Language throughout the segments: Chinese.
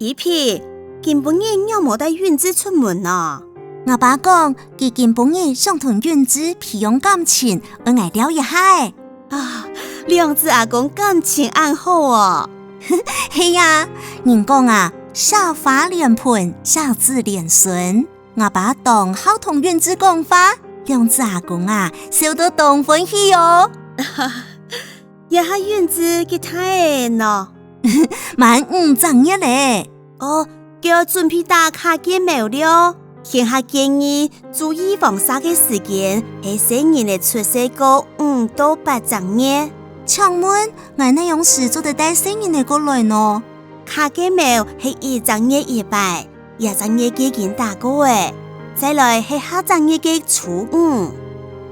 一皮，今晡日有冇帶丸子出門啊？我爸講，佢今晡日想同丸子培養感情，我愛聊一下誒。啊，兩隻阿公感情安好哦。係啊，人講啊，小花連盆，小子連孫。我爸當好同丸子講話，兩隻阿公啊，笑到動歡喜哦。一下丸子佢太呢，滿5整日咧。哦，叫準備打卡見苗了。現下建議注意防曬嘅時間係生人嘅出世過5到8整日。請問我內用時做得帶生人嚟過來呢？卡嘅苗係1整日100，2整日幾件打過誒，再來係下整日嘅初5。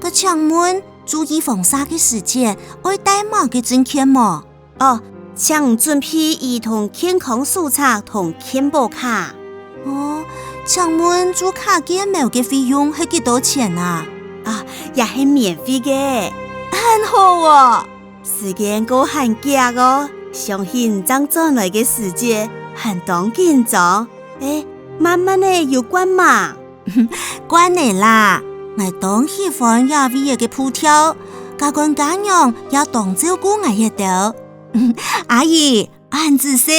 個請問注意防曬嘅時間會帶乜嘅證件麼？哦，請準備兒童健康手冊同健保卡。哦，請問做卡件苗嘅費用係幾多錢啊？啊，也係免費嘅，很好啊！時間過很夾哦，相信將轉來嘅時間很當緊張。慢慢的要關嘛，關你啦！我當喜歡亞威嘅鋪條，家官家娘要當照顧我一道。阿姨，俺自私。